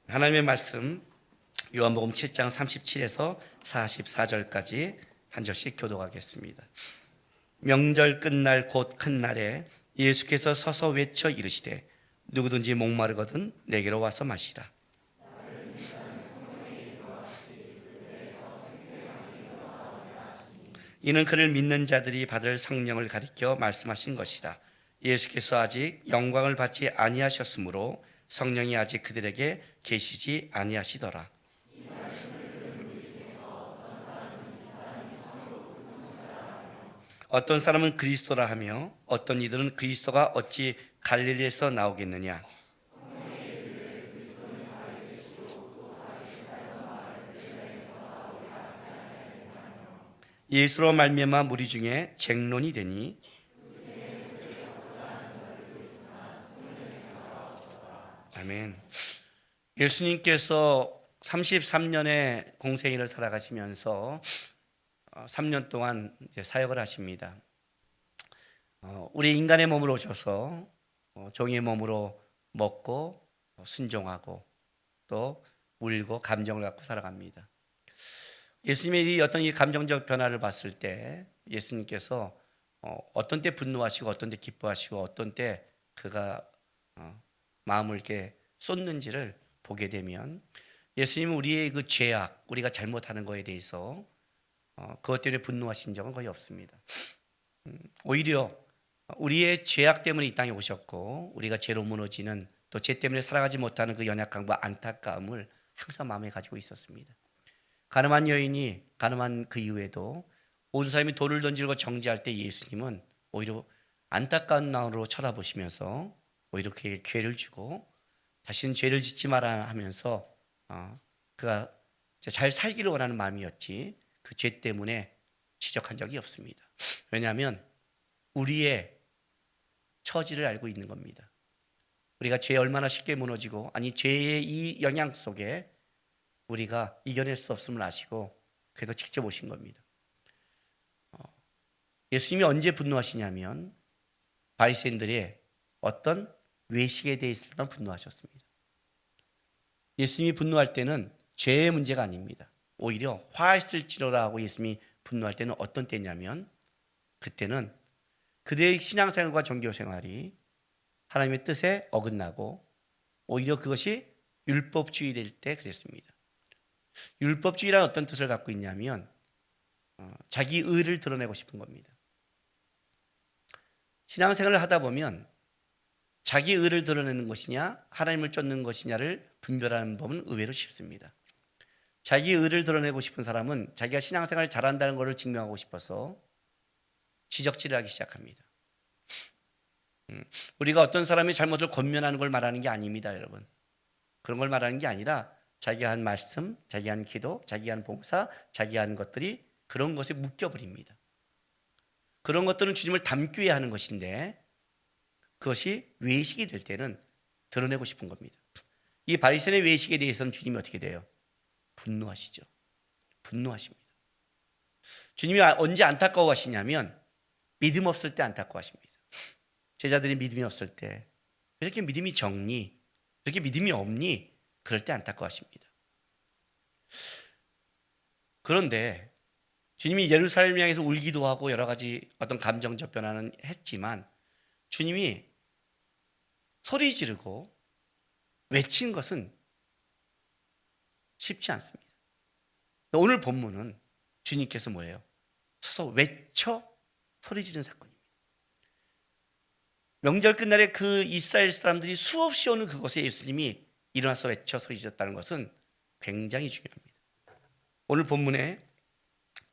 하나님의 말씀 요한복음 7장 37에서 44절까지 한 절씩 교독하겠습니다. 명절 끝날 곧 큰 날에 예수께서 서서 외쳐 이르시되 누구든지 목마르거든 내게로 와서 마시라. 이는 그를 믿는 자들이 받을 성령을 가리켜 말씀하신 것이라. 예수께서 아직 영광을 받지 아니하셨으므로 성령이 아직 그들에게 계시지 아니하시더라. 어떤 사람은 그리스도라 하며 어떤 이들은 그리스도가 어찌 갈릴리에서 나오겠느냐. 예수로 말미암아 무리 중에 쟁론이 되니 아멘. 예수님께서 33년의 공생애를 살아가시면서 3년 동안 이제 사역을 하십니다. 우리 인간의 몸으로 오셔서 종의 몸으로 먹고 순종하고 또 울고 감정을 갖고 살아갑니다. 예수님의 어떤 이 감정적 변화를 봤을 때 예수님께서 어떤 때 분노하시고 어떤 때 기뻐하시고 어떤 때 그가 마음을 이렇게 쏟는지를 보게 되면 예수님은 우리의 그 죄악, 우리가 잘못하는 거에 대해서 그것 때문에 분노하신 적은 거의 없습니다. 오히려 우리의 죄악 때문에 이 땅에 오셨고 우리가 죄로 무너지는 또 죄 때문에 살아가지 못하는 그 연약함과 안타까움을 항상 마음에 가지고 있었습니다. 가늠한 여인이 가늠한 그 이후에도 온 사람이 돌을 던지고 정죄할 때 예수님은 오히려 안타까운 마음으로 쳐다보시면서 오히려 그에게 기회를 주고 다시는 죄를 짓지 마라 하면서 그가 잘 살기를 원하는 마음이었지 그 죄 때문에 지적한 적이 없습니다. 왜냐하면 우리의 처지를 알고 있는 겁니다. 우리가 죄에 얼마나 쉽게 무너지고 아니 죄의 이 영향 속에 우리가 이겨낼 수 없음을 아시고 그래도 직접 오신 겁니다. 예수님이 언제 분노하시냐면 바리새인들의 어떤 외식에 대해서만 분노하셨습니다. 예수님이 분노할 때는 죄의 문제가 아닙니다. 오히려 화했을지로라 하고 예수님이 분노할 때는 어떤 때냐면 그때는 그들의 신앙생활과 종교생활이 하나님의 뜻에 어긋나고 오히려 그것이 율법주의 될 때 그랬습니다. 율법주의란 어떤 뜻을 갖고 있냐면 자기 의를 드러내고 싶은 겁니다. 신앙생활을 하다 보면 자기 의를 드러내는 것이냐 하나님을 쫓는 것이냐를 분별하는 법은 의외로 쉽습니다. 자기 의를 드러내고 싶은 사람은 자기가 신앙생활을 잘한다는 것을 증명하고 싶어서 지적질을 하기 시작합니다. 우리가 어떤 사람의 잘못을 권면하는 걸 말하는 게 아닙니다, 여러분. 그런 걸 말하는 게 아니라 자기가 한 말씀, 자기가 한 기도, 자기가 한 봉사, 자기가 한 것들이 그런 것에 묶여버립니다. 그런 것들은 주님을 닮기 위해 하는 것인데 그것이 외식이 될 때는 드러내고 싶은 겁니다. 이 바리새인의 외식에 대해서는 주님이 어떻게 돼요? 분노하시죠. 분노하십니다. 주님이 언제 안타까워하시냐면 믿음 없을 때 안타까워하십니다. 제자들이 믿음이 없을 때 왜 이렇게 믿음이 적니? 이렇게 믿음이 없니? 그럴 때 안타까워하십니다. 그런데 주님이 예루살렘 향해서 울기도 하고 여러 가지 어떤 감정적 변화는 했지만 주님이 소리 지르고 외친 것은 쉽지 않습니다. 오늘 본문은 주님께서 뭐예요? 서서 외쳐 소리 지른 사건입니다. 명절 끝날에 그 이스라엘 사람들이 수없이 오는 그곳에 예수님이 일어나서 외쳐 소리 질렀다는 것은 굉장히 중요합니다. 오늘 본문에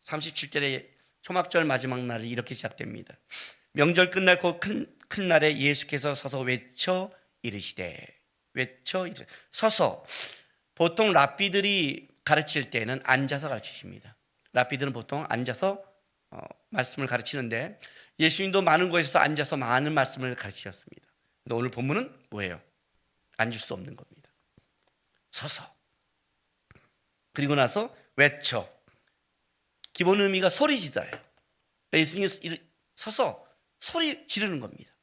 37절의 초막절 마지막 날이 이렇게 시작됩니다. 명절 끝날 그 큰 날에 예수께서 서서 외쳐 이르시되 서서. 보통 랍비들이 가르칠 때는 앉아서 가르치십니다. 랍비들은 보통 앉아서 말씀을 가르치는데 예수님도 많은 곳에서 앉아서 많은 말씀을 가르치셨습니다. 근데 오늘 본문은 뭐예요? 앉을 수 없는 겁니다. 서서. 그리고 나서 외쳐. 기본 의미가 소리 지르다예요. 예수님이 서서 소리 지르는 겁니다.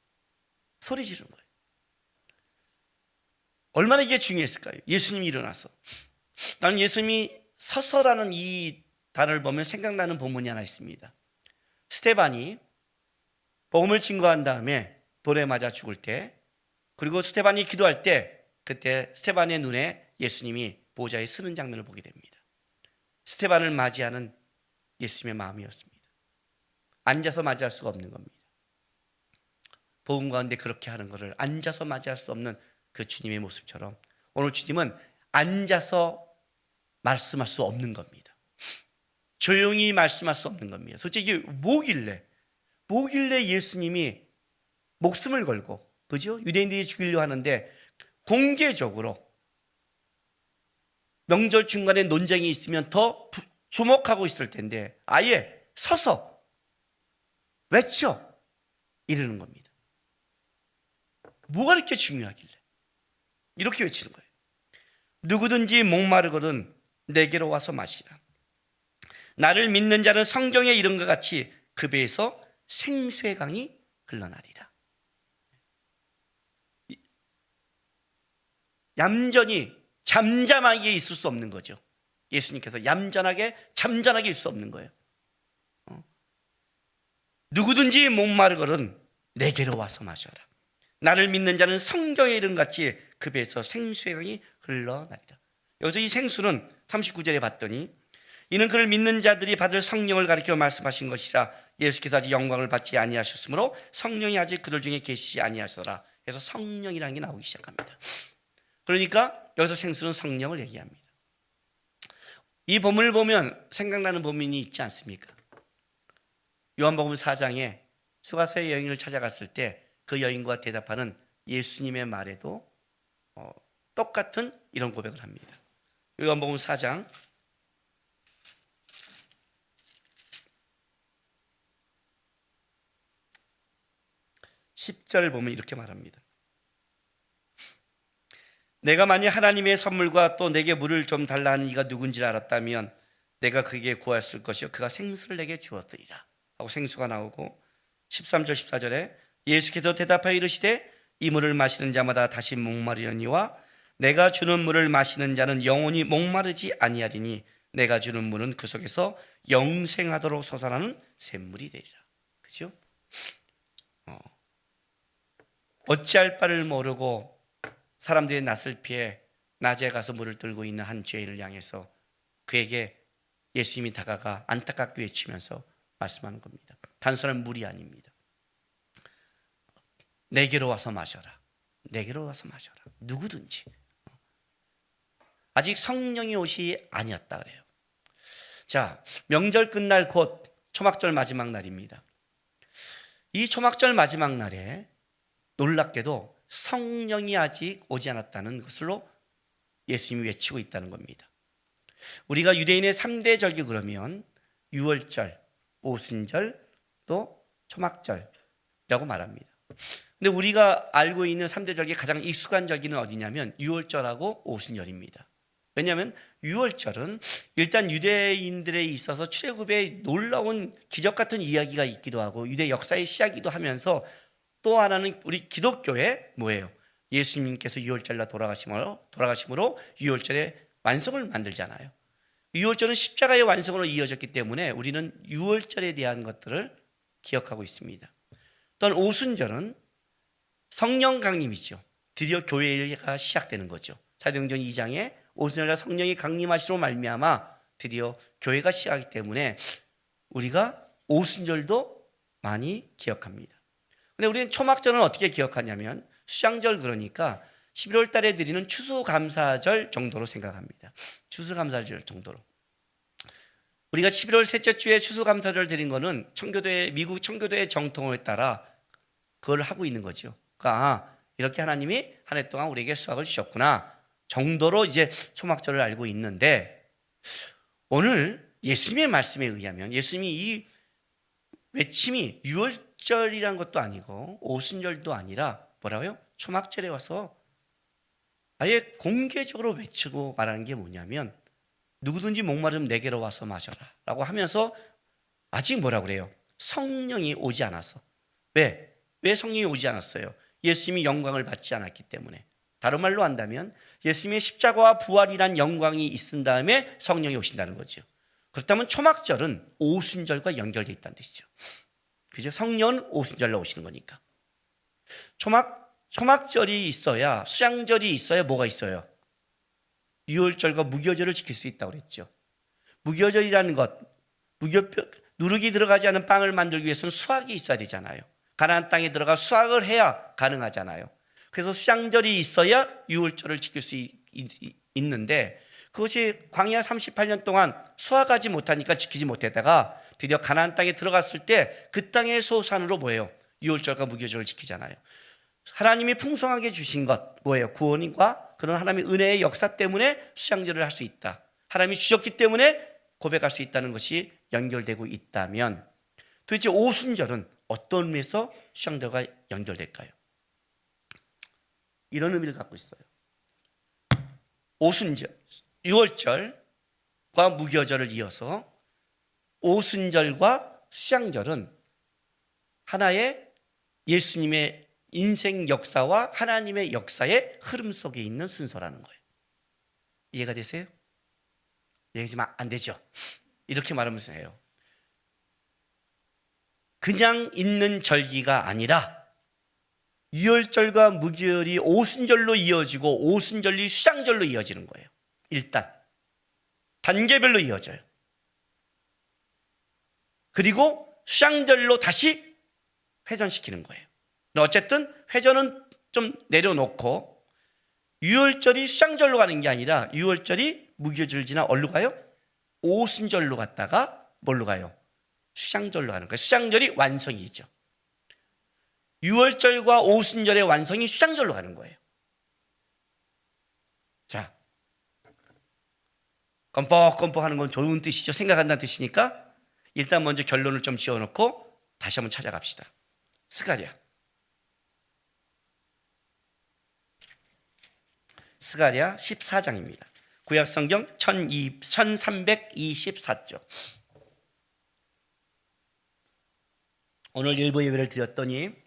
소리 지르는 거예요. 얼마나 이게 중요했을까요? 예수님이 일어나서. 나는 예수님이 서서라는 이 단어를 보면 생각나는 본문이 하나 있습니다. 스데반이 복음을 증거한 다음에 돌에 맞아 죽을 때, 그리고 스데반이 기도할 때, 그때 스데반의 눈에 예수님이 보좌에 서는 장면을 보게 됩니다. 스데반을 맞이하는 예수님의 마음이었습니다. 앉아서 맞이할 수가 없는 겁니다. 복음 가운데 그렇게 하는 것을 앉아서 맞이할 수 없는 그 주님의 모습처럼 오늘 주님은 앉아서 말씀할 수 없는 겁니다. 조용히 말씀할 수 없는 겁니다. 솔직히 뭐길래 예수님이 목숨을 걸고, 그죠? 유대인들이 죽이려 하는데 공개적으로 명절 중간에 논쟁이 있으면 더 주목하고 있을 텐데 아예 서서 외쳐 이르는 겁니다. 뭐가 이렇게 중요하길래 이렇게 외치는 거예요. 누구든지 목마르거든 내게로 와서 마시라. 나를 믿는 자는 성경에 이른 것 같이 그 배에서 생수의 강이 흘러나리라. 얌전히 잠잠하게 있을 수 없는 거죠. 예수님께서 얌전하게 잠잠하게 있을 수 없는 거예요. 누구든지 목마르거든 내게로 와서 마셔라. 나를 믿는 자는 성경에 이른 같이 그 배에서 생수의 강이 흘러나리라. 여기서 이 생수는 39절에 봤더니 이는 그를 믿는 자들이 받을 성령을 가리켜 말씀하신 것이라. 예수께서 아직 영광을 받지 아니하셨으므로 성령이 아직 그들 중에 계시지 아니하시더라. 그래서 성령이라는 게 나오기 시작합니다. 그러니까 여기서 생수는 성령을 얘기합니다. 이 본문을 보면 생각나는 본문이 있지 않습니까? 요한복음 4장에 수가서의 여인을 찾아갔을 때 그 여인과 대답하는 예수님의 말에도 똑같은 이런 고백을 합니다. 요한복음 4장 10절 보면 이렇게 말합니다. 내가 만약 하나님의 선물과 또 내게 물을 좀 달라 하는 이가 누군지를 알았다면 내가 그에게 구하였을 것이요 그가 생수를 내게 주었으리라 하고 생수가 나오고 13절 14절에 예수께서 대답하여 이르시되 이 물을 마시는 자마다 다시 목마르려니와 내가 주는 물을 마시는 자는 영원히 목마르지 아니하리니 내가 주는 물은 그 속에서 영생하도록 솟아나는 샘물이 되리라. 그죠? 어찌할 바를 모르고 사람들의 낯을 피해 낮에 가서 물을 들고 있는 한 죄인을 향해서 그에게 예수님이 다가가 안타깝게 외치면서 말씀하는 겁니다. 단순한 물이 아닙니다. 내게로 와서 마셔라. 내게로 와서 마셔라. 누구든지. 아직 성령이 오시 아니었다 그래요. 자, 명절 끝날 곧 초막절 마지막 날입니다. 이 초막절 마지막 날에 놀랍게도 성령이 아직 오지 않았다는 것으로 예수님이 외치고 있다는 겁니다. 우리가 유대인의 3대 절기 그러면 유월절, 오순절, 또 초막절이라고 말합니다. 근데 우리가 알고 있는 3대 절기 가장 익숙한 절기는 어디냐면 유월절하고 오순절입니다. 왜냐하면 유월절은 일단 유대인들에 있어서 출애굽의 놀라운 기적 같은 이야기가 있기도 하고 유대 역사의 시작이기도 하면서 또 하나는 우리 기독교의 뭐예요? 예수님께서 유월절날 돌아가심으로 유월절의 완성을 만들잖아요. 유월절은 십자가의 완성으로 이어졌기 때문에 우리는 유월절에 대한 것들을 기억하고 있습니다. 또한 오순절은 성령 강림이죠. 드디어 교회가 시작되는 거죠. 사도행전 2장에 오순절날 성령이 강림하시로 말미암아 드디어 교회가 시작하기 때문에 우리가 오순절도 많이 기억합니다. 근데 우리는 초막절은 어떻게 기억하냐면 수장절, 그러니까 11월 달에 드리는 추수감사절 정도로 생각합니다. 추수감사절 정도로. 우리가 11월 셋째 주에 추수감사절을 드린 거는 미국 청교도의 정통에 따라 그걸 하고 있는 거죠. 그러니까 이렇게 하나님이 한 해 동안 우리에게 수확을 주셨구나 정도로 이제 초막절을 알고 있는데, 오늘 예수님의 말씀에 의하면 예수님이 이 외침이 유월절이란 것도 아니고 오순절도 아니라 뭐라고요? 초막절에 와서 아예 공개적으로 외치고 말하는 게 뭐냐면 누구든지 목마르면 내게로 와서 마셔라 라고 하면서 아직 뭐라고 그래요? 성령이 오지 않아서. 왜 성령이 오지 않았어요? 예수님이 영광을 받지 않았기 때문에. 다른 말로 한다면 예수님의 십자가와 부활이란 영광이 있은 다음에 성령이 오신다는 거죠. 그렇다면 초막절은 오순절과 연결되어 있다는 뜻이죠. 그죠? 성령은 오순절로 오시는 거니까. 초막절이 있어야, 수양절이 있어야 뭐가 있어요? 유월절과 무교절을 지킬 수 있다고 그랬죠. 무교절이라는 것, 누룩이 들어가지 않은 빵을 만들기 위해서는 수확이 있어야 되잖아요. 가나안 땅에 들어가 수확을 해야 가능하잖아요. 그래서 수양절이 있어야 유월절을 지킬 수 있는데 그것이 광야 38년 동안 수확하지 못하니까 지키지 못했다가 드디어 가나안 땅에 들어갔을 때 그 땅의 소산으로 뭐예요? 유월절과 무교절을 지키잖아요. 하나님이 풍성하게 주신 것 뭐예요? 구원과 그런 하나님의 은혜의 역사 때문에 수양절을 할 수 있다. 하나님이 주셨기 때문에 고백할 수 있다는 것이 연결되고 있다면 도대체 오순절은 어떤 의미에서 수양절과 연결될까요? 이런 의미를 갖고 있어요. 오순절, 유월절과 무교절을 이어서 오순절과 수양절은 하나의 예수님의 인생 역사와 하나님의 역사의 흐름 속에 있는 순서라는 거예요. 이해가 되세요? 이해가 안 되죠? 이렇게 말하면서 해요. 그냥 있는 절기가 아니라 유월절과 무교절이 오순절로 이어지고 오순절이 수양절로 이어지는 거예요. 일단 단계별로 이어져요. 그리고 수양절로 다시 회전시키는 거예요. 어쨌든 회전은 좀 내려놓고 유월절이 수양절로 가는 게 아니라 유월절이 무교절 지나 어디로 가요? 오순절로 갔다가 뭘로 가요? 수양절로 가는 거예요. 수양절이 완성이죠. 유월절과 오순절의 완성이 수양절로 가는 거예요. 자, 껌뻑껌뻑 하는 건 좋은 뜻이죠. 생각한다는 뜻이니까 일단 먼저 결론을 좀 지어놓고 다시 한번 찾아갑시다. 스가랴 14장입니다. 구약성경 1324쪽. 오늘 일부 예배를 드렸더니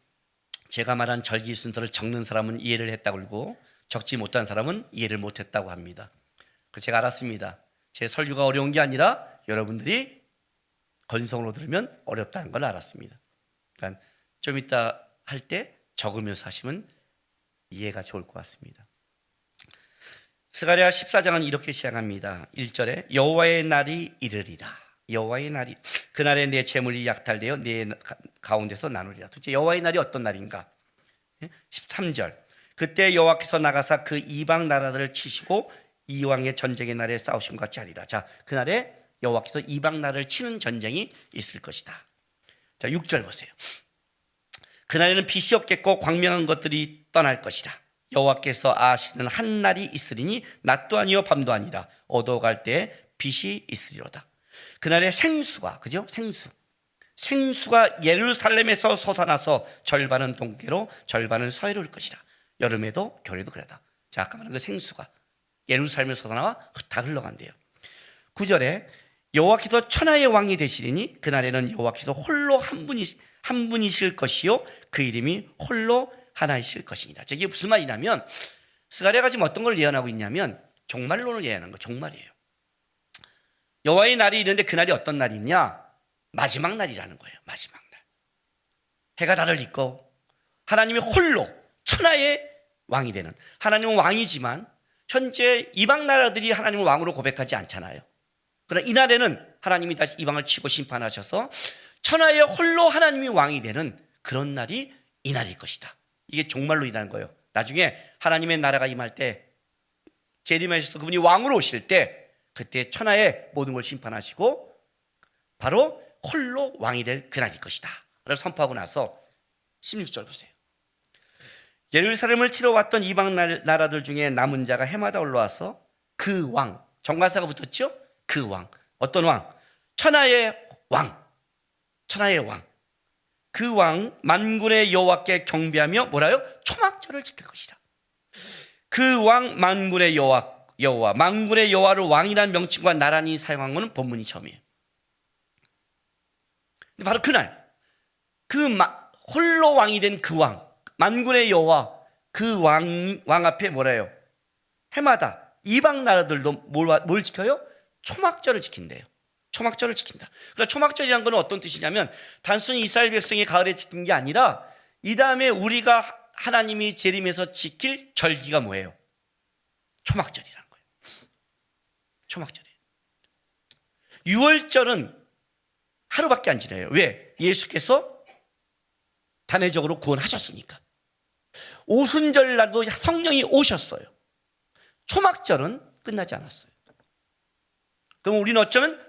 제가 말한 절기 순서를 적는 사람은 이해를 했다고 그러고 적지 못한 사람은 이해를 못했다고 합니다. 그래서 제가 알았습니다. 제 설교가 어려운 게 아니라 여러분들이 건성으로 들으면 어렵다는 걸 알았습니다. 그러니까 좀 이따 할 때 적으면서 하시면 이해가 좋을 것 같습니다. 스가랴 14장은 이렇게 시작합니다. 1절에 여호와의 날이 이르리라. 여호와의 날이, 그날에 내 재물이 약탈되어 내 가운데서 나누리라. 도대체 여호와의 날이 어떤 날인가? 13절, 그때 여호와께서 나가사 그 이방 나라들을 치시고 이왕의 전쟁의 날에 싸우신 것 같이 하리라. 자, 그날에 여호와께서 이방 나라를 치는 전쟁이 있을 것이다. 자, 6절 보세요. 그날에는 빛이 없겠고 광명한 것들이 떠날 것이다. 여호와께서 아시는 한 날이 있으리니 낮도 아니요 밤도 아니라 어두워갈 때에 빛이 있으리로다. 그날에 생수가, 그죠? 생수가 예루살렘에서 솟아나서 절반은 동계로 절반은 서해로 올 것이다. 여름에도 겨울에도 그러다. 자, 아까 말한 그 생수가 예루살렘에서 솟아나와 다 흘러간대요. 9절에 여호와께서 천하의 왕이 되시리니 그날에는 여호와께서 홀로 한 분이실 것이요 그 이름이 홀로 하나이실 것이니라. 이게 무슨 말이냐면 스가랴가 지금 어떤 걸 예언하고 있냐면 종말론을 예언하는 거예요. 종말이에요. 여호와의 날이 이르는데 그날이 어떤 날이냐? 마지막 날이라는 거예요. 마지막 날. 해가 달을 잇고 하나님이 홀로 천하의 왕이 되는, 하나님은 왕이지만 현재 이방 나라들이 하나님을 왕으로 고백하지 않잖아요. 그러나 이날에는 하나님이 다시 이방을 치고 심판하셔서 천하의 홀로 하나님이 왕이 되는 그런 날이 이 날일 것이다. 이게 종말로 일하는 거예요. 나중에 하나님의 나라가 임할 때 재림하셔서 그분이 왕으로 오실 때 그때 천하의 모든 걸 심판하시고 바로 홀로 왕이 될 그날일 것이다 라고 선포하고 나서 16절 보세요. 예루살렘을 치러 왔던 이방 나라들 중에 남은 자가 해마다 올라와서 그 왕, 정관사가 붙었죠? 그 왕, 어떤 왕? 천하의 왕, 천하의 왕, 그 왕 만군의 여호와께 경배하며 뭐라요? 초막절을 지킬 것이다. 그 왕 만군의 여호와, 만군의 여호와를 왕이라는 명칭과 나란히 사용한 것은 본문이 처음이에요. 근데 바로 그날 홀로 왕이 된 그 왕, 만군의 여호와, 그 왕 앞에 뭐래요? 해마다 이방 나라들도 뭘 지켜요? 초막절을 지킨대요. 초막절을 지킨다. 그러니까 초막절이란 건 어떤 뜻이냐면 단순히 이스라엘 백성이 가을에 지킨 게 아니라 이 다음에 우리가 하나님이 재림해서 지킬 절기가 뭐예요? 초막절이라는 거예요. 초막절이에요. 6월절은 하루밖에 안 지나요. 왜? 예수께서 단회적으로 구원하셨으니까. 오순절 날도 성령이 오셨어요. 초막절은 끝나지 않았어요. 그럼 우리는 어쩌면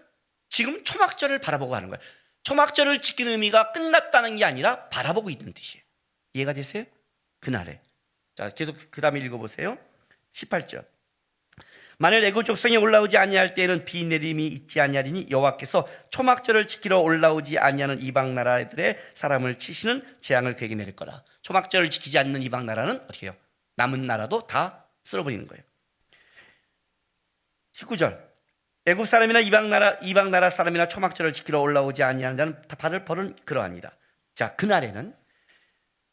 지금 초막절을 바라보고 하는 거예요. 초막절을 지키는 의미가 끝났다는 게 아니라 바라보고 있는 뜻이에요. 이해가 되세요? 그날에. 자, 계속 그 다음에 읽어보세요. 18절. 만일 애굽 족속이 올라오지 아니할 때에는 비 내림이 있지 아니하리니 여호와께서 초막절을 지키러 올라오지 아니하는 이방 나라들의 사람을 치시는 재앙을 그에게 내릴 거라. 초막절을 지키지 않는 이방 나라는 어떻게 해요? 남은 나라도 다 쓸어버리는 거예요. 19절. 애굽 사람이나 이방 나라 사람이나 초막절을 지키러 올라오지 아니하는 자는 다 받을 벌은 그러하니라. 자, 그날에는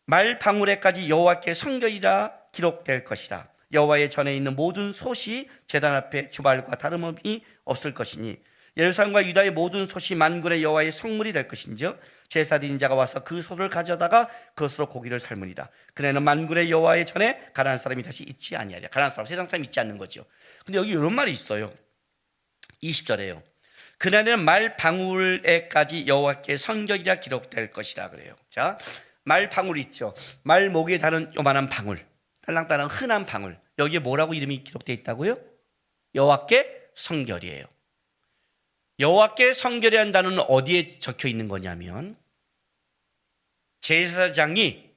말 방울에까지 여호와께 성결이라 기록될 것이라. 여호와의 전에 있는 모든 솥이 제단 앞에 주발과 다름이 없을 것이니 예루살렘과 유다의 모든 솥이 만군의 여호와의 성물이 될 것인지요 제사 드린 자가 와서 그 솥을 가져다가 그것으로 고기를 삶으리라. 그날에는 만군의 여호와의 전에 가난한 사람이 다시 있지 아니하리라. 가난한 사람, 세상 사람이 있지 않는 거죠. 근데 여기 이런 말이 있어요. 20절에요. 그날에는 말 방울에까지 여호와께 성결이라 기록될 것이라 그래요. 자, 말 방울 있죠. 말 목에 다는 요만한 방울, 딸랑딸랑 흔한 방울. 여기에 뭐라고 이름이 기록되어 있다고요? 여호와께 성결이에요. 여호와께 성결이라는 단어는 어디에 적혀 있는 거냐면 제사장이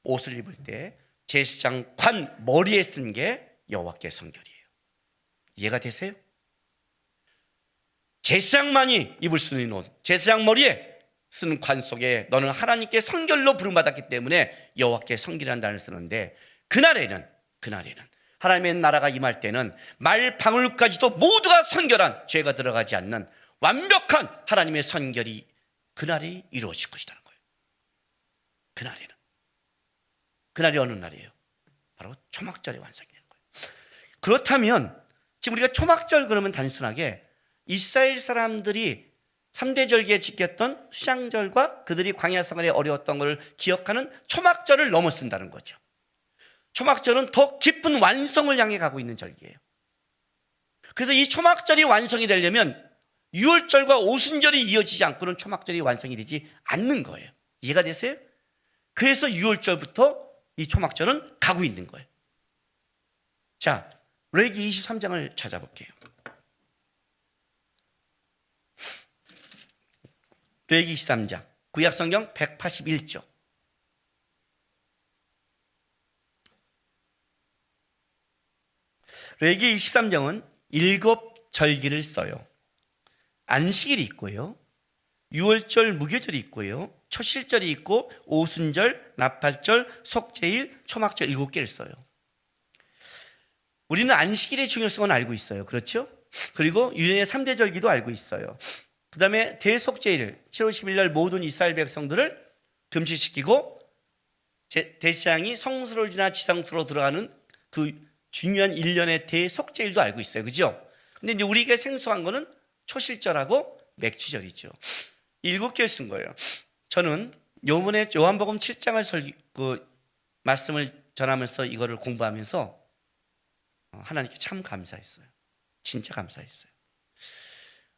옷을 입을 때 제사장 관 머리에 쓴 게 여호와께 성결이에요. 이해가 되세요? 제사장만이 입을 수 있는 옷, 제사장 머리에 쓰는 관 속에 너는 하나님께 성결로 부름받았기 때문에 여호와께 성결이라는 단어를 쓰는데 그날에는 하나님의 나라가 임할 때는 말 방울까지도 모두가 성결한 죄가 들어가지 않는 완벽한 하나님의 성결이 그날이 이루어질 것이라는 거예요. 그날이 어느 날이에요? 바로 초막절의 완성이 되는 거예요. 그렇다면 지금 우리가 초막절 그러면 단순하게 이스라엘 사람들이 3대 절기에 지켰던 수장절과 그들이 광야 생활에 어려웠던 것을 기억하는 초막절을 넘어선다는 거죠. 초막절은 더 깊은 완성을 향해 가고 있는 절기예요. 그래서 이 초막절이 완성이 되려면 6월절과 오순절이 이어지지 않고는 초막절이 완성이 되지 않는 거예요. 이해가 되세요? 그래서 6월절부터 이 초막절은 가고 있는 거예요. 자, 레위기 23장을 찾아볼게요. 레위기 23장 구약성경 181쪽. 레위기 23장은 7절기를 써요. 안식일이 있고요, 6월절 무교절이 있고요, 초실절이 있고 오순절, 나팔절, 속죄일, 초막절 7개를 써요. 우리는 안식일의 중요성은 알고 있어요. 그렇죠? 그리고 유대인의 3대 절기도 알고 있어요. 그 다음에 대속죄일 7월 10일 날 모든 이스라엘 백성들을 금식시키고 대제사장이 성소를 지나 지성소로 들어가는 그 중요한 일련의 대속죄일도 알고 있어요. 그죠? 근데 이제 우리에게 생소한 거는 초실절하고 맥주절이죠. 7개를 쓴 거예요. 저는 요번에 요한복음 7장을 말씀을 전하면서 이거를 공부하면서 하나님께 참 감사했어요. 진짜 감사했어요.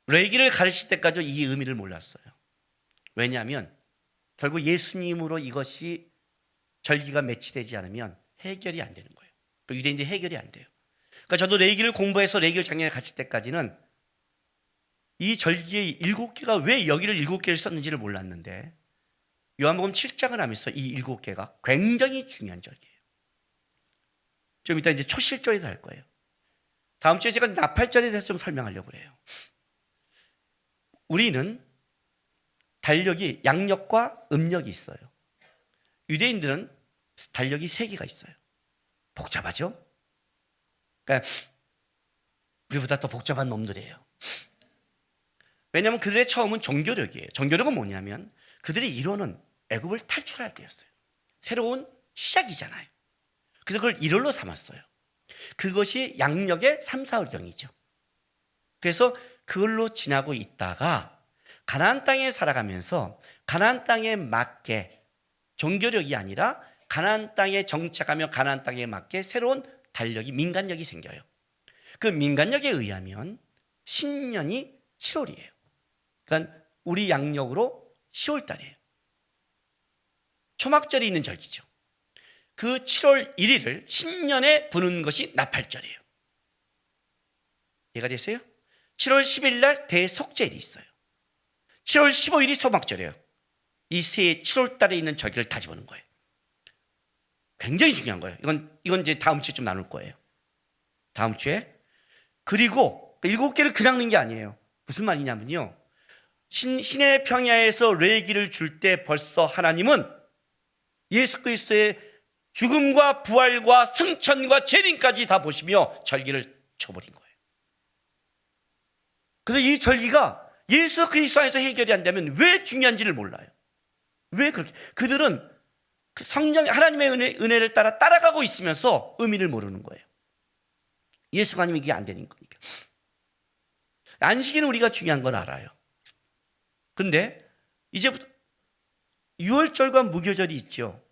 레위기를 가르칠 때까지 이 의미를 몰랐어요. 왜냐하면 결국 예수님으로 이것이 절기가 매치되지 않으면 해결이 안 되는 거예요. 유대인들이 해결이 안 돼요. 그러니까 저도 레위기를 공부해서 레위기를 작년에 가르칠 때까지는 이 절기의 7개가 왜 여기를 7개를 썼는지를 몰랐는데 요한복음 7장을 하면서 이 7개가 굉장히 중요한 절기예요. 좀 이따 이제 초실절에서 할 거예요. 다음 주에 제가 나팔절에 대해서 좀 설명하려고 그래요. 우리는 달력이 양력과 음력이 있어요. 유대인들은 달력이 3개가 있어요. 복잡하죠? 그러니까 우리보다 더 복잡한 놈들이에요. 왜냐하면 그들의 처음은 종교력이에요. 종교력은 뭐냐면 그들의 이론은 애굽을 탈출할 때였어요. 새로운 시작이잖아요. 그래서 그걸 일월로 삼았어요. 그것이 양력의 3, 4월경이죠. 그래서 그걸로 지나고 있다가 가나안 땅에 살아가면서 가나안 땅에 맞게 종교력이 아니라 가나안 땅에 정착하며 가나안 땅에 맞게 새로운 달력이 민간력이 생겨요. 그 민간력에 의하면 신년이 7월이에요. 그러니까 우리 양력으로 10월 달이에요. 초막절이 있는 절기죠. 그 7월 1일을 신년에 부는 것이 나팔절이에요. 이해가 되세요? 7월 10일 날 대속죄일이 있어요. 7월 15일이 소막절이에요. 이 세 7월 달에 있는 절기를 다 집어넣은 거예요. 굉장히 중요한 거예요. 이건 이제 다음 주에 좀 나눌 거예요. 다음 주에. 그리고 7개를 그냥 넣은 게 아니에요. 무슨 말이냐면요, 신의 평야에서 레위기를 줄 때 벌써 하나님은 예수 그리스도의 죽음과 부활과 승천과 재림까지 다 보시며 절기를 쳐버린 거예요. 그래서 이 절기가 예수 그리스도 안에서 해결이 안 되면 왜 중요한지를 몰라요. 왜 그렇게? 그들은 그 성령 하나님의 은혜를 따라가고 있으면서 의미를 모르는 거예요. 예수가 아니면 이게 안 되는 거니까. 안식일은 우리가 중요한 걸 알아요. 그런데 이제부터 유월절과 무교절이 있죠.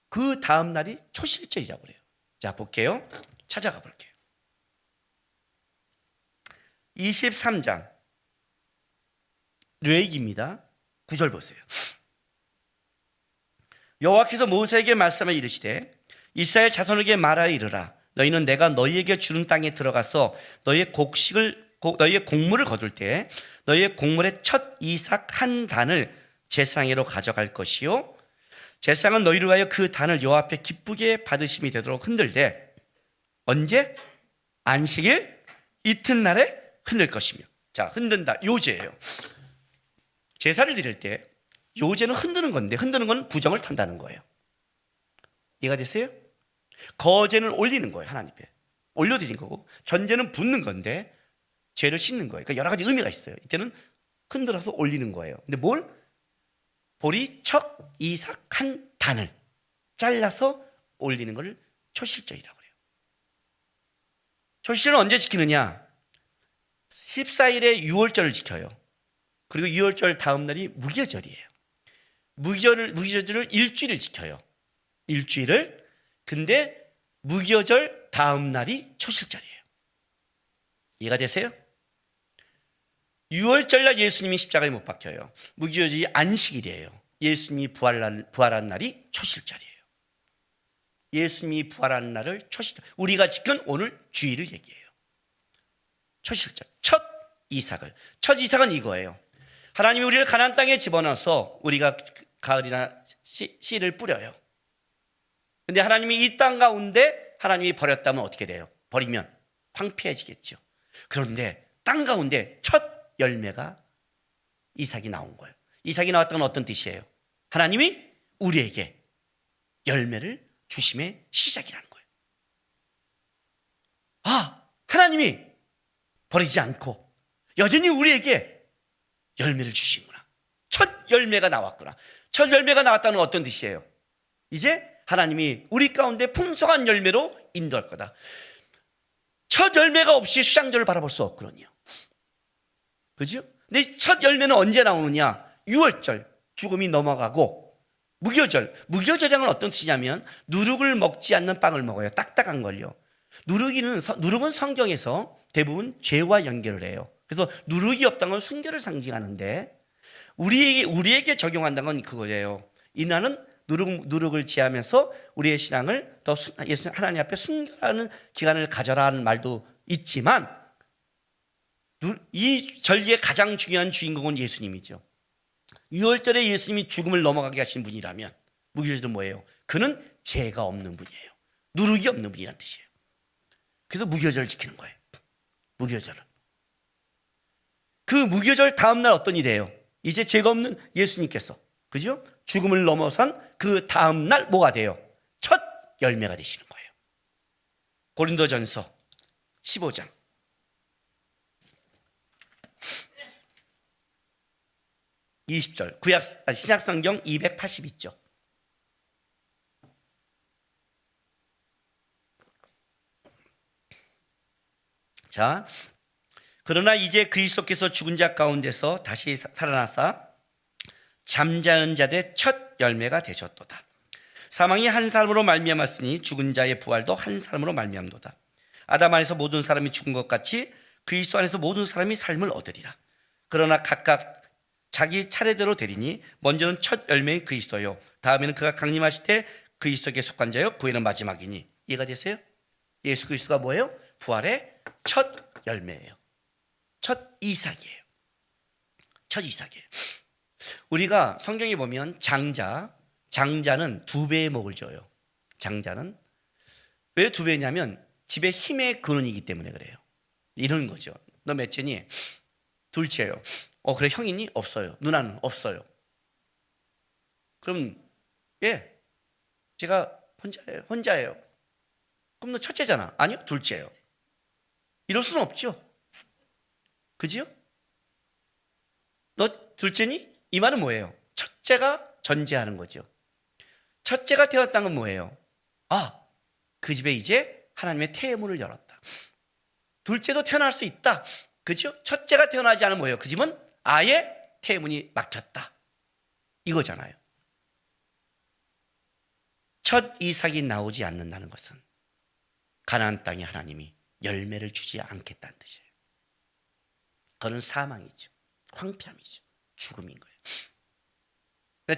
그 다음 날이 초실절이라고 그래요. 자, 볼게요. 찾아가 볼게요. 23장 레위기입니다. 9절 보세요. 여호와께서 모세에게 말씀을 이르시되 이스라엘 자손에게 말하여 이르라. 너희는 내가 너희에게 주는 땅에 들어가서 너희의 곡물을 거둘 때 너희의 곡물의 첫 이삭 한 단을 제사장으로 가져갈 것이요, 제사장은 너희를 위하여 그 단을 여호와 앞에 기쁘게 받으심이 되도록 흔들되 언제? 안식일 이튿날에 흔들 것이며. 자, 흔든다, 요제예요. 제사를 드릴 때 요제는 흔드는 건데, 흔드는 건 부정을 탄다는 거예요. 이해가 됐어요? 거제는 올리는 거예요. 하나님 앞에 올려드린 거고, 전제는 붓는 건데 죄를 씻는 거예요. 그러니까 여러 가지 의미가 있어요. 이때는 흔들어서 올리는 거예요. 근데 뭘? 보리 척 이삭 한 단을 잘라서 올리는 걸 초실절이라고 해요. 초실절은 언제 지키느냐? 14일에 유월절을 지켜요. 그리고 유월절 다음 날이 무교절이에요. 무교절을 일주일을 지켜요. 일주일을. 근데 무교절 다음 날이 초실절이에요. 이해가 되세요? 유월절날 예수님이 십자가에 못 박혀요. 무교절이 안식일이에요. 예수님이 부활한 날이 초실절이에요. 예수님이 부활한 날을 초실절. 우리가 지킨 오늘 주일을 얘기해요. 초실절. 첫 이삭은 이거예요. 하나님이 우리를 가나안 땅에 집어넣어서 우리가 가을이나 씨를 뿌려요. 근데 하나님이 이 땅 가운데 하나님이 버렸다면 어떻게 돼요? 버리면 황폐해지겠죠. 그런데 땅 가운데 첫 열매가 이삭이 나온 거예요. 이삭이 나왔다는 건 어떤 뜻이에요? 하나님이 우리에게 열매를 주심의 시작이라는 거예요. 아, 하나님이 버리지 않고 여전히 우리에게 열매를 주시구나. 첫 열매가 나왔구나. 첫 열매가 나왔다는 어떤 뜻이에요? 이제 하나님이 우리 가운데 풍성한 열매로 인도할 거다. 첫 열매가 없이 수장절을 바라볼 수 없거든요. 그죠? 근데 첫 열매는 언제 나오느냐? 유월절, 죽음이 넘어가고 무교절은 어떤 뜻이냐면 누룩을 먹지 않는 빵을 먹어요. 딱딱한 걸요. 누룩은 성경에서 대부분 죄와 연결을 해요. 그래서 누룩이 없다는 건 순결을 상징하는데 우리에게 적용한다는 건 그거예요. 이나는 누룩을 지하면서 우리의 신앙을 더 하나님 앞에 순결하는 기간을 가져라는 말도 있지만 이 절기의 가장 중요한 주인공은 예수님이죠. 유월절에 예수님이 죽음을 넘어가게 하신 분이라면 무교절은 뭐예요? 그는 죄가 없는 분이에요. 누룩이 없는 분이라는 뜻이에요. 그래서 무교절을 지키는 거예요. 무교절을. 그 무교절 다음 날 어떤 일이에요? 이제 죄가 없는 예수님께서, 그죠? 죽음을 넘어선 그 다음 날 뭐가 돼요? 첫 열매가 되시는 거예요. 고린도전서 15장 20절, 신약성경 282쪽. 자, 그러나 이제 그리스도께서 죽은 자 가운데서 다시 살아나사 잠자는 자들의 첫 열매가 되셨도다. 사망이 한 사람으로 말미암았으니 죽은 자의 부활도 한 사람으로 말미암도다. 아담 안에서 모든 사람이 죽은 것 같이 그리스도 안에서 모든 사람이 삶을 얻으리라. 그러나 각각 자기 차례대로 되리니 먼저는 첫 열매인 그리스도요, 다음에는 그가 강림하실 때 그리스도에게 속한 자요, 그 후에는 마지막이니. 이해가 되세요? 예수 그리스도가 뭐예요? 부활의 첫 열매예요. 첫 이삭이에요. 첫 이삭이에요. 우리가 성경에 보면 장자는 2배의 목을 줘요. 장자는 왜 2배냐면 집에 힘의 근원이기 때문에 그래요. 이런 거죠. 너 몇째니? 둘째요. 그래, 형이니? 없어요. 누나는? 없어요. 그럼 예, 제가 혼자예요. 그럼 너 첫째잖아. 아니요, 둘째예요. 이럴 수는 없죠. 그지요? 너 둘째니? 이 말은 뭐예요? 첫째가 전제하는 거죠. 첫째가 태어났다는 건 뭐예요? 그 집에 이제 하나님의 태문을 열었다. 둘째도 태어날 수 있다. 그죠? 첫째가 태어나지 않으면 뭐예요? 그 집은 아예 태문이 막혔다. 이거잖아요. 첫 이삭이 나오지 않는다는 것은 가나안 땅에 하나님이 열매를 주지 않겠다는 뜻이에요. 그건 사망이죠. 황폐함이죠. 죽음인 거예요.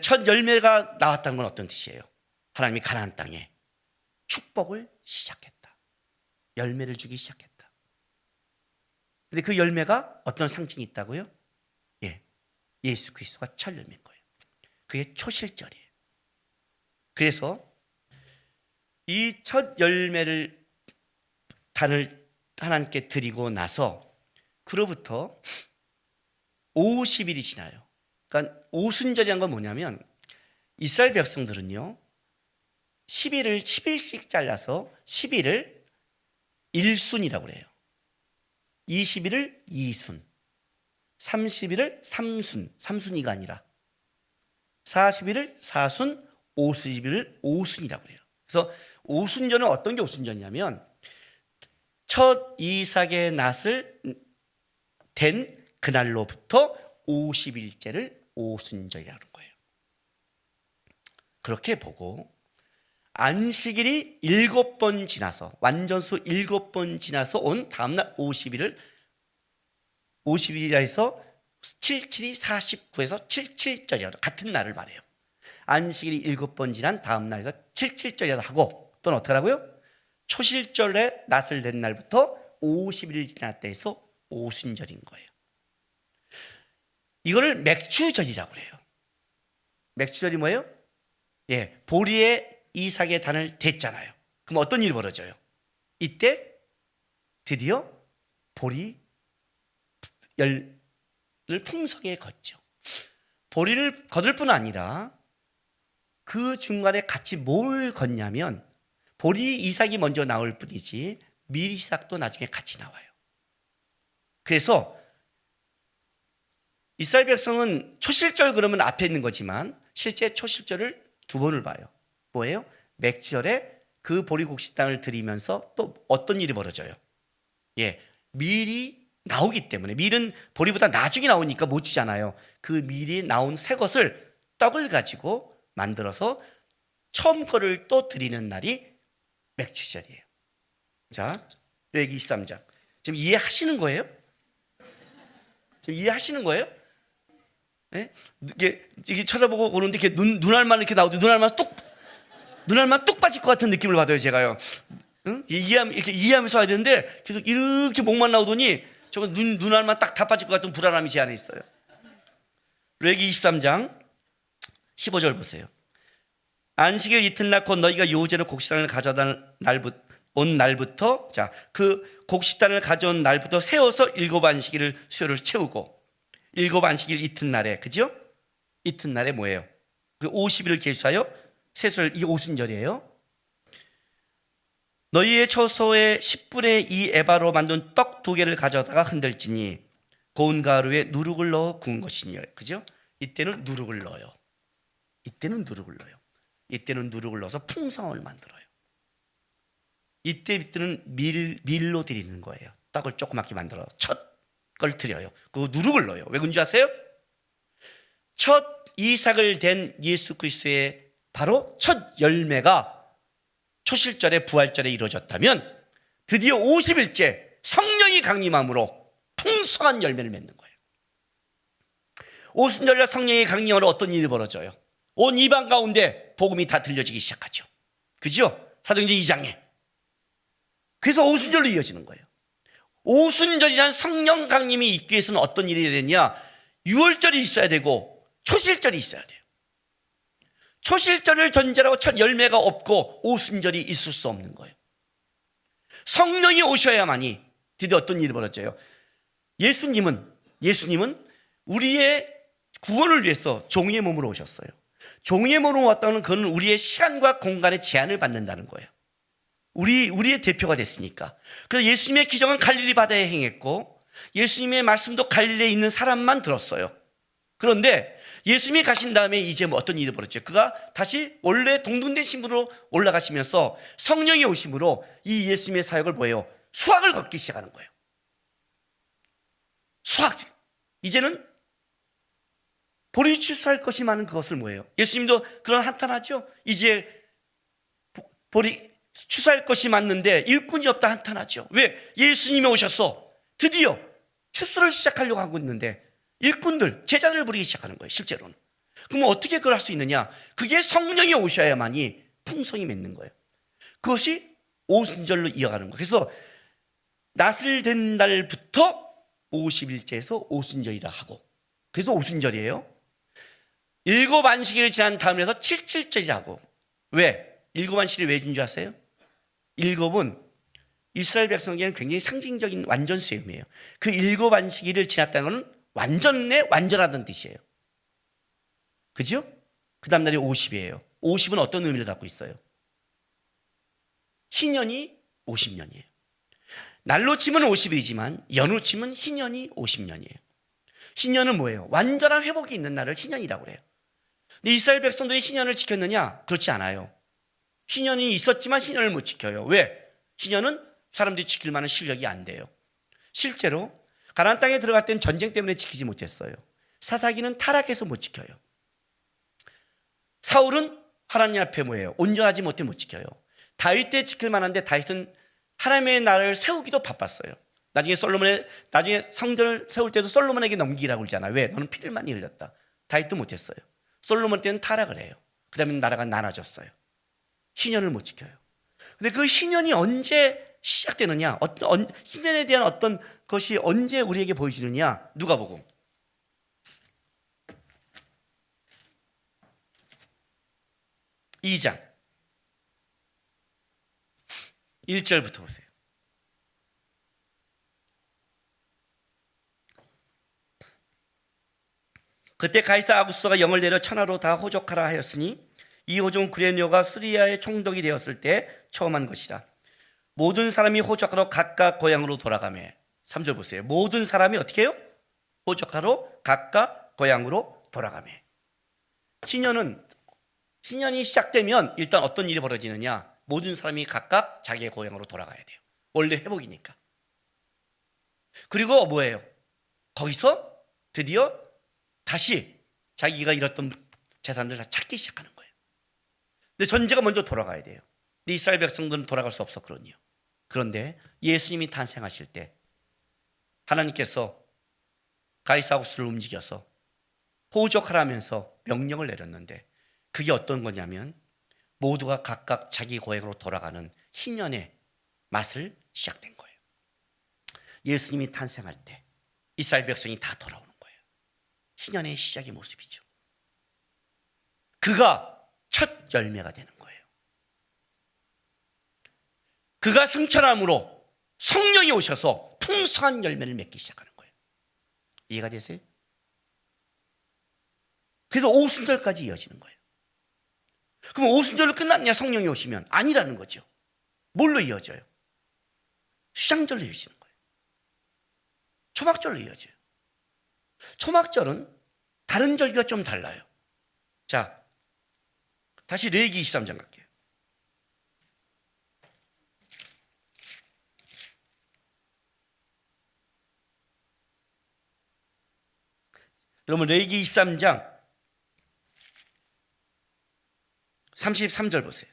첫 열매가 나왔다는 건 어떤 뜻이에요? 하나님이 가나안 땅에 축복을 시작했다. 열매를 주기 시작했다. 근데 그 열매가 어떤 상징이 있다고요? 예수 그리스도가 첫 열매인 거예요. 그게 초실절이에요. 그래서 이 첫 열매를 단을 하나님께 드리고 나서 그로부터 50일이 지나요. 그러니까 오순절이란 건 뭐냐면 이스라엘 백성들은요, 10일을 10일씩 잘라서 10일을 1순이라고 그래요. 20일을 2순, 30일을 3순, 3순위가 아니라 40일을 4순, 50일을 5순이라고 그래요. 그래서 오순절은 어떤 게 오순절이냐면 첫 이삭의 낫을 된 그날로부터 50일째를 오순절이라는 거예요. 그렇게 보고 안식일이 7번 지나서 완전수 7번 지나서 온 다음날 50일이라 해서 77이 49에서 77절이라고 같은 날을 말해요. 안식일이 7번 지난 다음날에서 77절이라고 하고 또는 어떻게 하고요? 초실절에 낫을 낸 날부터 50일 지났다 해서 오순절인 거예요. 이거를 맥추절이라고 그래요. 맥추절이 뭐예요? 보리에 이삭의 단을 댔잖아요. 그럼 어떤 일이 벌어져요? 이때 드디어 보리 열을 풍성에 걷죠. 보리를 거둘 뿐 아니라 그 중간에 같이 뭘 걷냐면 보리 이삭이 먼저 나올 뿐이지 밀 이삭도 나중에 같이 나와요. 그래서 이스라엘 백성은 초실절 그러면 앞에 있는 거지만 실제 초실절을 2번을 봐요. 뭐예요? 맥주절에 그 보리곡식 땅을 드리면서 또 어떤 일이 벌어져요? 밀이 나오기 때문에, 밀은 보리보다 나중에 나오니까 못 주잖아요. 그 밀이 나온 새 것을 떡을 가지고 만들어서 처음 거를 또 드리는 날이 맥주절이에요. 자, 레위기 23장. 지금 이해하시는 거예요? 지금 이해하시는 거예요? 이게 쳐다보고 오는데 이렇게 눈알만 이렇게 나오도 눈알만 뚝 빠질 것 같은 느낌을 받아요, 제가요. 이렇게 이해하면서 와야 되는데 계속 이렇게 목만 나오더니 저거 눈알만 딱 다 빠질 것 같은 불안함이 제 안에 있어요. 레위기 23장 15절 보세요. 안식일 이튿날 곧 너희가 요제로 곡식단을 가져다 온 날부터, 자, 그 곡식단을 가져온 날부터 세워서 7안식일을 수요를 채우고 7안식일 이튿날에, 그죠? 이튿날에 뭐예요? 그 50일을 계수하여 세수를, 이 오순절이에요. 너희의 처소의 10분의 2 에바로 만든 떡 2개를 가져다가 흔들지니 고운 가루에 누룩을 넣어 구운 것이니요. 그죠? 이때는 누룩을 넣어요. 이때는 누룩을 넣어서 풍성을 만들어요. 이때는 밀로 드리는 거예요. 수박을 조그맣게 만들어 첫 걸 드려요. 그 누룩을 넣어요. 왜 그런지 아세요? 첫 이삭을 댄 예수 그리스도의 바로 첫 열매가 초실절에 부활절에 이루어졌다면 드디어 50일째 성령이 강림함으로 풍성한 열매를 맺는 거예요. 오순절날 성령이 강림함으로 어떤 일이 벌어져요? 온 이방 가운데 복음이 다 들려지기 시작하죠. 그죠? 사도행전 2장에. 그래서 오순절로 이어지는 거예요. 오순절이란 성령 강림이 있기 위해서는 어떤 일이 되냐? 유월절이 있어야 되고 초실절이 있어야 돼요. 초실절을 전제로 첫 열매가 없고 오순절이 있을 수 없는 거예요. 성령이 오셔야만이 드디어 어떤 일이 벌어져요? 예수님은 우리의 구원을 위해서 종의 몸으로 오셨어요. 종의 몸으로 왔다는 그건 우리의 시간과 공간의 제한을 받는다는 거예요. 우리의 대표가 됐으니까. 그래서 예수님의 기적은 갈릴리 바다에 행했고 예수님의 말씀도 갈릴리에 있는 사람만 들었어요. 그런데 예수님이 가신 다음에 이제 어떤 일이 벌어졌죠? 그가 다시 원래 동등된 신분으로 올라가시면서 성령이 오심으로 이 예수님의 사역을 뭐예요? 수학을 걷기 시작하는 거예요. 수학. 이제는 볼이 출사할 것이 많은 그것을 뭐예요? 예수님도 그런 한탄하죠. 이제 볼이 추수할 것이 많는데 일꾼이 없다 한탄하죠. 왜? 예수님이 오셔서 드디어 추수를 시작하려고 하고 있는데 일꾼들, 제자를 부리기 시작하는 거예요. 실제로는. 그러면 어떻게 그걸 할 수 있느냐? 그게 성령이 오셔야만이 풍성이 맺는 거예요. 그것이 오순절로 이어가는 거예요. 그래서 낫을 된 날부터 50일째에서 오순절이라 하고, 그래서 오순절이에요. 일곱 안식일을 지난 다음에서 77절이라고. 왜? 일곱 안식일이 왜 준 줄 아세요? 일곱은 이스라엘 백성에게는 굉장히 상징적인 완전수의 의미예요. 그 일곱 안식일을 지났다는 것은 완전하다는 뜻이에요. 그죠? 그 다음 날이 50이에요. 50은 어떤 의미를 갖고 있어요? 희년이 50년이에요. 날로 치면 50일이지만 연으로 치면 희년이 50년이에요. 희년은 뭐예요? 완전한 회복이 있는 날을 희년이라고 그래요. 근데 이스라엘 백성들이 희년을 지켰느냐? 그렇지 않아요. 희년이 있었지만 희년을 못 지켜요. 왜? 희년은 사람들이 지킬 만한 실력이 안 돼요. 실제로 가나안 땅에 들어갈 땐 전쟁 때문에 지키지 못했어요. 사사기는 타락해서 못 지켜요. 사울은 하나님 앞에 뭐예요? 온전하지 못해 못 지켜요. 다윗 때 지킬 만한데 다윗은 하나님의 나라를 세우기도 바빴어요. 나중에 성전을 세울 때도 솔로몬에게 넘기라고 그러잖아. 왜? 너는 피를 많이 흘렸다. 다윗도 못했어요. 솔로몬 때는 타락을 해요. 그 다음에 나라가 나눠졌어요. 희년을 못 지켜요. 근데 그 희년이 언제 시작되느냐? 희년에 대한 어떤 것이 언제 우리에게 보여지느냐? 누가복음 2장 1절부터 보세요. 그때 가이사 아구스가 영을 내려 천하로 다 호족하라 하였으니 이 호족은 구레네오가 시리아의 총독이 되었을 때 처음 한 것이라. 모든 사람이 호족하러 각각 고향으로 돌아가매. 3절 보세요. 모든 사람이 어떻게 해요? 호족하러 각각 고향으로 돌아가매. 신년이 시작되면 일단 어떤 일이 벌어지느냐? 모든 사람이 각각 자기의 고향으로 돌아가야 돼요. 원래 회복이니까. 그리고 뭐예요? 거기서 드디어 다시 자기가 잃었던 재산들 다 찾기 시작하는 거예요. 근데 전제가 먼저 돌아가야 돼요. 근데 이스라엘 백성들은 돌아갈 수 없었거든요. 그런데 예수님이 탄생하실 때 하나님께서 가이사우스를 움직여서 호적하라면서 명령을 내렸는데 그게 어떤 거냐면 모두가 각각 자기 고향으로 돌아가는 희년의 맛을 시작된 거예요. 예수님이 탄생할 때 이스라엘 백성이 다 돌아오는 거예요. 희년의 시작의 모습이죠. 그가 첫 열매가 되는 거예요. 그가 승천함으로 성령이 오셔서 풍성한 열매를 맺기 시작하는 거예요. 이해가 되세요? 그래서 오순절까지 이어지는 거예요. 그럼 오순절로 끝났냐? 성령이 오시면? 아니라는 거죠. 뭘로 이어져요? 수장절로 이어지는 거예요. 초막절로 이어져요. 초막절은 다른 절기가 좀 달라요. 자, 다시 레위기 23장 갈게요. 여러분 레위기 23장 33절 보세요.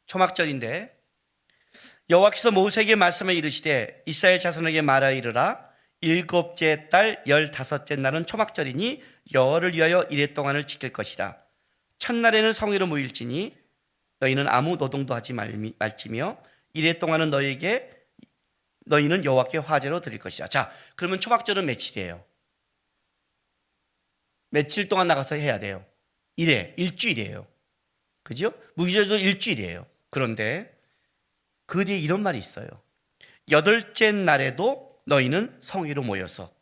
초막절인데 여호와께서 모세에게 말씀을 이르시되 이스라엘 자손에게 말하여 이르라. 일곱째 달 15째 날은 초막절이니 여호와를 위하여 이레 동안을 지킬 것이라. 첫날에는 성회로 모일지니 너희는 아무 노동도 하지 말지며 이레 동안은 너희는 여호와께 화제로 드릴 것이라. 자, 그러면 초막절은 며칠이에요? 며칠 동안 나가서 해야 돼요? 일주일이에요. 그죠? 무기절도 일주일이에요. 그런데 그 뒤에 이런 말이 있어요. 8째 날에도 너희는 성회로 모여서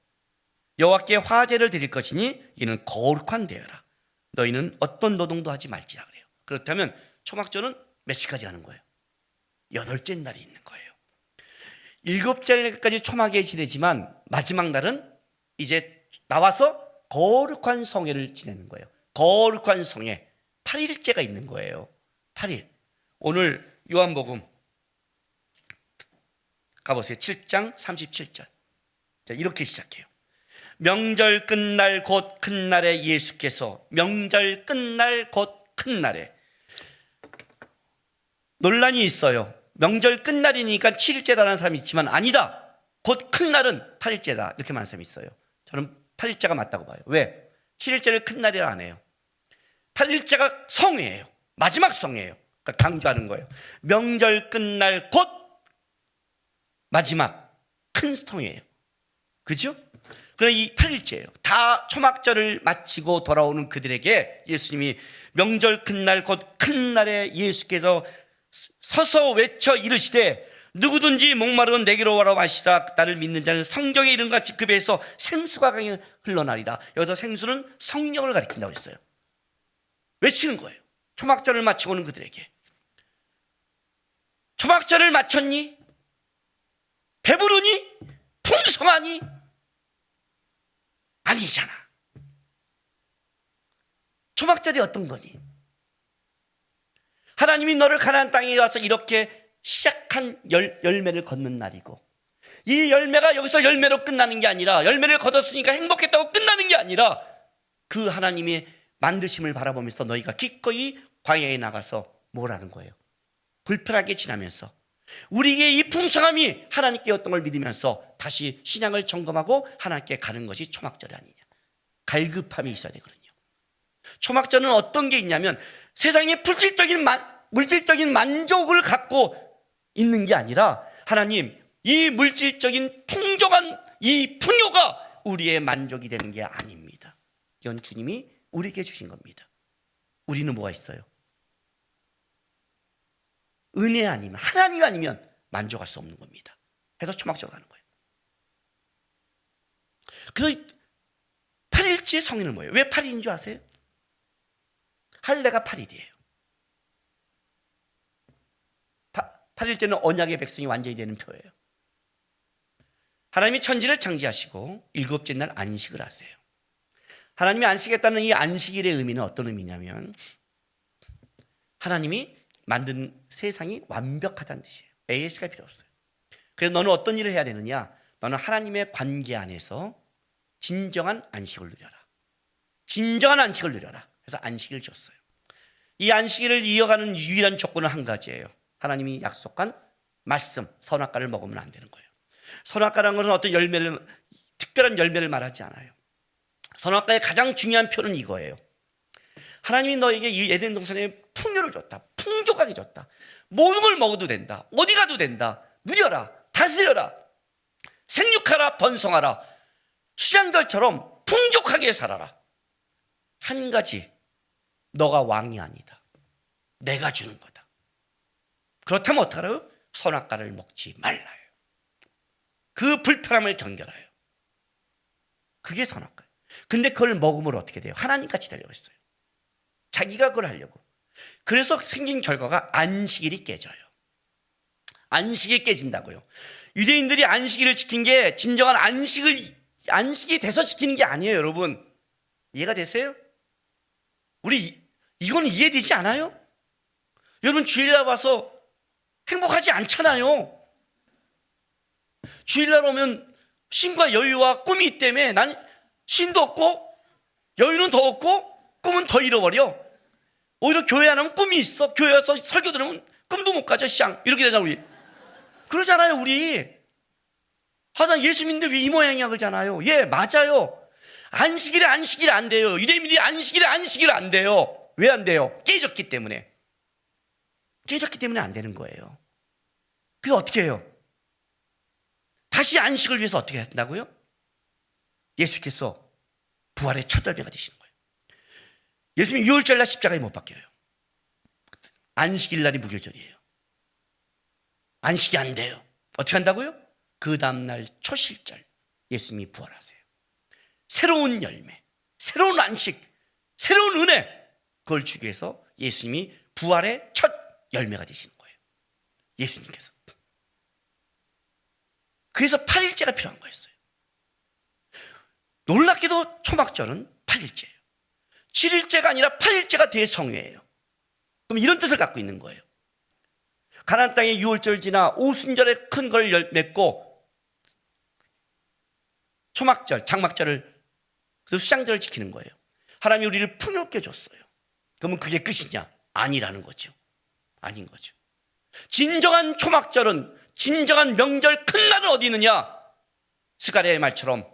여호와께 화제를 드릴 것이니 이는 거룩한 대회라. 너희는 어떤 노동도 하지 말지라 그래요. 그렇다면 초막절은 몇 시까지 하는 거예요? 8째 날이 있는 거예요. 7째 날까지 초막에 지내지만 마지막 날은 이제 나와서 거룩한 성회를 지내는 거예요. 거룩한 성회 8일째가 있는 거예요. 8일. 오늘 요한복음 가보세요. 7장 37절. 자, 이렇게 시작해요. 명절 끝날 곧 큰 날에 예수께서 명절 끝날 곧 큰 날에 논란이 있어요. 명절 끝날이니까 7일째다라는 사람이 있지만 아니다. 곧 큰 날은 8일째다. 이렇게 말하는 사람이 있어요. 저는 8일째가 맞다고 봐요. 왜? 7일째를 큰 날이라 안 해요. 8일째가 성회예요. 마지막 성회예요. 그러니까 강조하는 거예요. 명절 끝날 곧 마지막 큰 성회예요. 그죠? 그럼 이 8일째예요. 다 초막절을 마치고 돌아오는 그들에게 예수님이 명절 끝날 곧 큰 날에 예수께서 서서 외쳐 이르시되 누구든지 목마르면 내게로 와라 마시라. 나를 믿는 자는 성경에 이른 같이 그 배에서 생수가 강이 흘러나리라. 여기서 생수는 성령을 가리킨다고 했어요. 외치는 거예요. 초막절을 마치고 오는 그들에게. 초막절을 마쳤니? 배부르니? 풍성하니? 아니잖아. 초막절이 어떤 거니? 하나님이 너를 가나안 땅에 와서 이렇게 시작한 열매를 걷는 날이고, 이 열매가 여기서 열매로 끝나는 게 아니라, 열매를 거뒀으니까 행복했다고 끝나는 게 아니라 그 하나님의 만드심을 바라보면서 너희가 기꺼이 광야에 나가서 뭘 하는 거예요? 불편하게 지나면서 우리에게 이 풍성함이 하나님께 어떤 걸 믿으면서 다시 신앙을 점검하고 하나님께 가는 것이 초막절이 아니냐. 갈급함이 있어야 되거든요. 초막절은 어떤 게 있냐면 세상의 물질적인 만족을 갖고 있는 게 아니라 하나님, 이 물질적인 풍족한 이 풍요가 우리의 만족이 되는 게 아닙니다. 이건 주님이 우리에게 주신 겁니다. 우리는 뭐가 있어요? 은혜 아니면, 하나님 아니면 만족할 수 없는 겁니다. 해서 초막절 가는 거예요. 그래서 8일째 성인은 뭐예요? 왜 8일인 줄 아세요? 할례가 8일이에요. 8일째는 언약의 백성이 완전히 되는 표예요. 하나님이 천지를 창조하시고 7째 날 안식을 하세요. 하나님이 안식했다는 이 안식일의 의미는 어떤 의미냐면 하나님이 만든 세상이 완벽하다는 뜻이에요. AS가 필요 없어요. 그래서 너는 어떤 일을 해야 되느냐? 너는 하나님의 관계 안에서 진정한 안식을 누려라. 진정한 안식을 누려라. 그래서 안식일을 줬어요. 이 안식일을 이어가는 유일한 조건은 한 가지예요. 하나님이 약속한 말씀, 선악과를 먹으면 안 되는 거예요. 선악과라는 것은 어떤 열매를, 특별한 열매를 말하지 않아요. 선악과의 가장 중요한 표는 이거예요. 하나님이 너에게 이 에덴 동산에 풍요를 줬다. 풍족하게 줬다. 모든 걸 먹어도 된다. 어디 가도 된다. 누려라. 다스려라. 생육하라. 번성하라. 수장절처럼 풍족하게 살아라. 한 가지, 너가 왕이 아니다. 내가 주는 거다. 그렇다면 어떡하라요? 선악과를 먹지 말라요. 그 불편함을 견뎌라요. 그게 선악과예요. 근데 그걸 먹으면 어떻게 돼요? 하나님같이 되려고 했어요. 자기가 그걸 하려고. 그래서 생긴 결과가 안식일이 깨져요. 안식이 깨진다고요. 유대인들이 안식일을 지킨 게 진정한 안식이 돼서 지키는 게 아니에요, 여러분. 이해가 되세요? 우리 이건 이해되지 않아요? 여러분 주일날 와서 행복하지 않잖아요. 주일날 오면 신과 여유와 꿈이 있기 때문에 난 신도 없고 여유는 더 없고 꿈은 더 잃어버려. 오히려 교회 안 하면 꿈이 있어. 교회 와서 설교 들으면 꿈도 못 가져. 샹 이렇게 되잖아. 우리 그러잖아요. 우리 하다 예수 믿는데 왜 이 모양이야 그러잖아요. 예, 맞아요. 안식일에 안 돼요. 유대인들이 안식일에 안 돼요. 왜 안 돼요? 깨졌기 때문에 안 되는 거예요. 그게 어떻게 해요? 다시 안식을 위해서 어떻게 한다고요? 예수께서 부활의 첫 열매가 되시는 거예요. 예수님 6월절 날 십자가에 못 박혀요. 안식일 날이 무교절이에요. 안식이 안 돼요. 어떻게 한다고요? 그 다음날 초실절 예수님이 부활하세요. 새로운 열매, 새로운 안식, 새로운 은혜, 그걸 주기 위해서 예수님이 부활의 첫 열매가 되시는 거예요. 예수님께서. 그래서 8일째가 필요한 거였어요. 놀랍게도 초막절은 8일째예요. 7일째가 아니라 8일째가 대성회예요. 그럼 이런 뜻을 갖고 있는 거예요. 가나안 땅에 유월절 지나 오순절에 큰 걸 맺고 초막절, 장막절을 그 수장절을 지키는 거예요. 하나님이 우리를 풍요롭게 줬어요. 그러면 그게 끝이냐? 아니라는 거죠. 아닌 거죠. 진정한 초막절은, 진정한 명절 큰 날은 어디 있느냐? 스가랴의 말처럼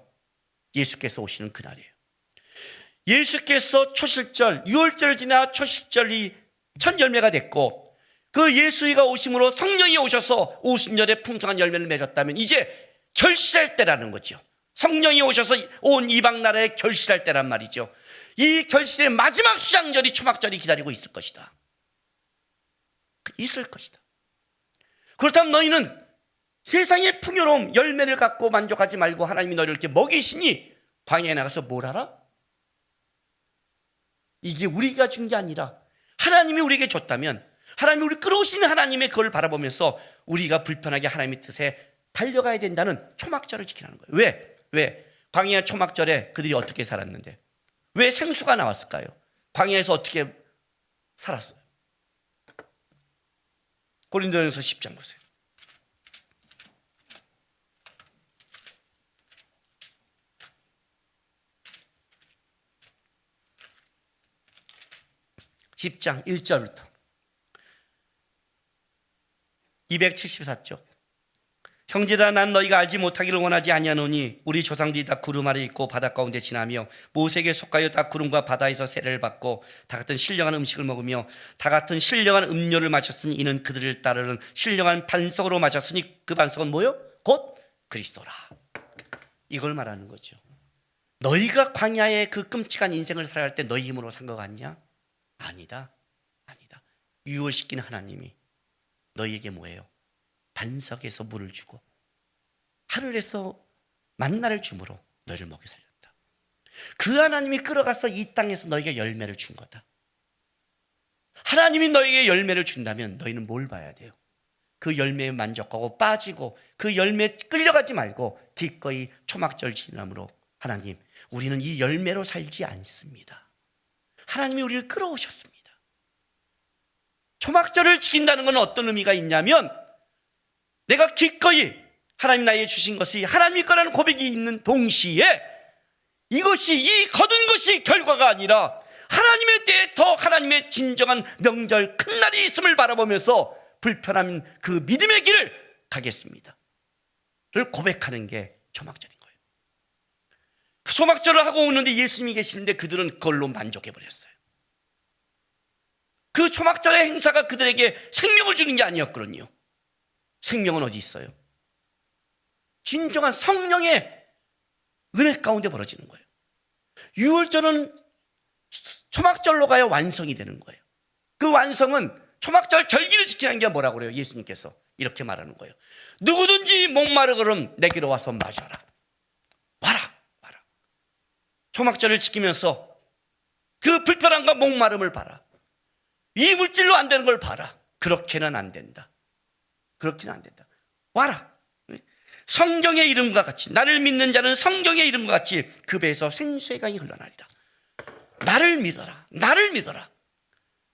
예수께서 오시는 그날이에요. 예수께서 초실절, 유월절을 지나 초실절이 첫 열매가 됐고, 그 예수가 오심으로 성령이 오셔서 오순절에 풍성한 열매를 맺었다면 이제 결실할 때라는 거죠. 성령이 오셔서 온 이방 나라에 결실할 때란 말이죠. 이 결실의 마지막 수장절이 초막절이 기다리고 있을 것이다. 있을 것이다. 그렇다면 너희는 세상의 풍요로움, 열매를 갖고 만족하지 말고 하나님이 너희를 이렇게 먹이시니 광야에 나가서 뭘 하라? 이게 우리가 준 게 아니라 하나님이 우리에게 줬다면, 하나님이 우리 끌어오시는 하나님의 그걸 바라보면서 우리가 불편하게 하나님의 뜻에 달려가야 된다는 초막절을 지키라는 거예요. 왜? 광야 초막절에 그들이 어떻게 살았는데? 왜 생수가 나왔을까요? 광야에서 어떻게 살았어요? 고린도전서 10장 보세요. (10장) 1절부터 274쪽. 형제들아, 난 너희가 알지 못하기를 원하지 아니하노니 우리 조상들이 다 구름 아래 있고 바다 가운데 지나며 모세에게 속하여 다 구름과 바다에서 세례를 받고 다 같은 신령한 음식을 먹으며 다 같은 신령한 음료를 마셨으니 이는 그들을 따르는 신령한 반석으로 마셨으니 그 반석은 뭐요? 곧 그리스도라. 이걸 말하는 거죠. 너희가 광야의 그 끔찍한 인생을 살아갈 때 너희 힘으로 산 것 같냐? 아니다. 유월시키는 하나님이 너희에게 뭐예요? 반석에서 물을 주고 하늘에서 만나를 주므로 너희를 먹여 살렸다. 그 하나님이 끌어가서 이 땅에서 너희에게 열매를 준 거다. 하나님이 너희에게 열매를 준다면 너희는 뭘 봐야 돼요? 그 열매에 만족하고 빠지고 그 열매에 끌려가지 말고 기꺼이 초막절 지남으로, 하나님, 우리는 이 열매로 살지 않습니다. 하나님이 우리를 끌어오셨습니다. 초막절을 지킨다는 건 어떤 의미가 있냐면, 내가 기꺼이 하나님 나에게 주신 것이 하나님이 거라는 고백이 있는 동시에 이것이, 이 거둔 것이 결과가 아니라 하나님의 때에 더 하나님의 진정한 명절 큰 날이 있음을 바라보면서 불편한 그 믿음의 길을 가겠습니다 를 고백하는 게 초막절인 거예요. 그 초막절을 하고 오는데 예수님이 계시는데 그들은 그걸로 만족해버렸어요. 그 초막절의 행사가 그들에게 생명을 주는 게 아니었거든요. 생명은 어디 있어요? 진정한 성령의 은혜 가운데 벌어지는 거예요. 유월절은 초막절로 가야 완성이 되는 거예요. 그 완성은 초막절 절기를 지키는 게 뭐라고 그래요? 예수님께서 이렇게 말하는 거예요. 누구든지 목마르거든 내게로 와서 마셔라. 와라. 초막절을 지키면서 그 불편함과 목마름을 봐라. 이 물질로 안 되는 걸 봐라. 그렇게는 안 된다. 와라. 성경의 이름과 같이, 나를 믿는 자는 성경의 이름과 같이 그 배에서 생수의 강이 흘러나리라. 나를 믿어라.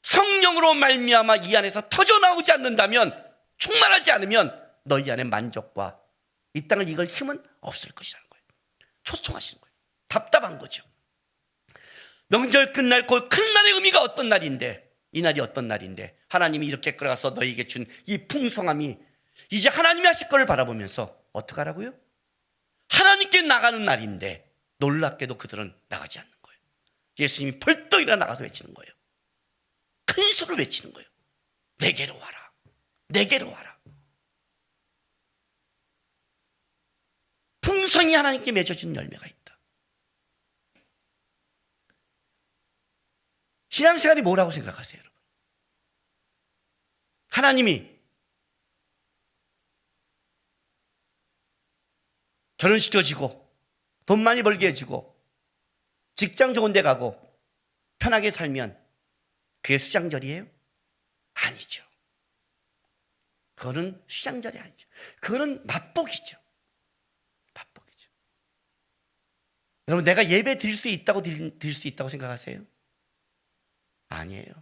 성령으로 말미암아 이 안에서 터져나오지 않는다면, 충만하지 않으면 너희 안에 만족과 이 땅을 이걸 힘은 없을 것이라는 거예요. 초청하시는 거예요. 답답한 거죠. 명절 끝날 그 큰 날의 의미가 어떤 날인데, 이 날이 어떤 날인데 하나님이 이렇게 끌어가서 너에게 준 이 풍성함이 이제 하나님이 하실 것을 바라보면서 어떡하라고요? 하나님께 나가는 날인데 놀랍게도 그들은 나가지 않는 거예요. 예수님이 벌떡 일어나 나가서 외치는 거예요. 큰 소리로 외치는 거예요. 내게로 와라. 내게로 와라. 풍성이 하나님께 맺어준 열매가 있다. 신앙생활이 뭐라고 생각하세요, 여러분? 하나님이 결혼시켜주고 돈 많이 벌게 해주고 직장 좋은 데 가고 편하게 살면 그게 수장절이에요? 아니죠. 그거는 수장절이 아니죠. 그거는 맛복이죠. 맛복이죠. 여러분, 내가 예배 드릴 수 있다고 생각하세요? 아니에요.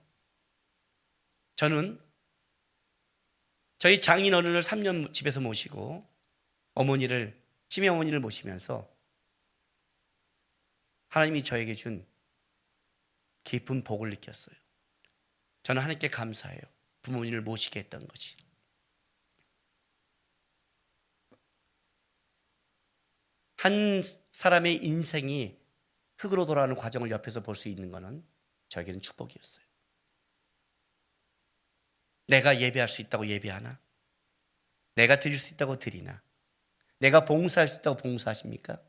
저는 저희 장인어른을 3년 집에서 모시고 치매 어머니를 모시면서 하나님이 저에게 준 깊은 복을 느꼈어요. 저는 하나님께 감사해요. 부모님을 모시게 했던 것이. 한 사람의 인생이 흙으로 돌아가는 과정을 옆에서 볼 수 있는 것은 저에게는 축복이었어요. 내가 예배할 수 있다고 예배하나? 내가 드릴 수 있다고 드리나? 내가 봉사할 수 있다고 봉사하십니까?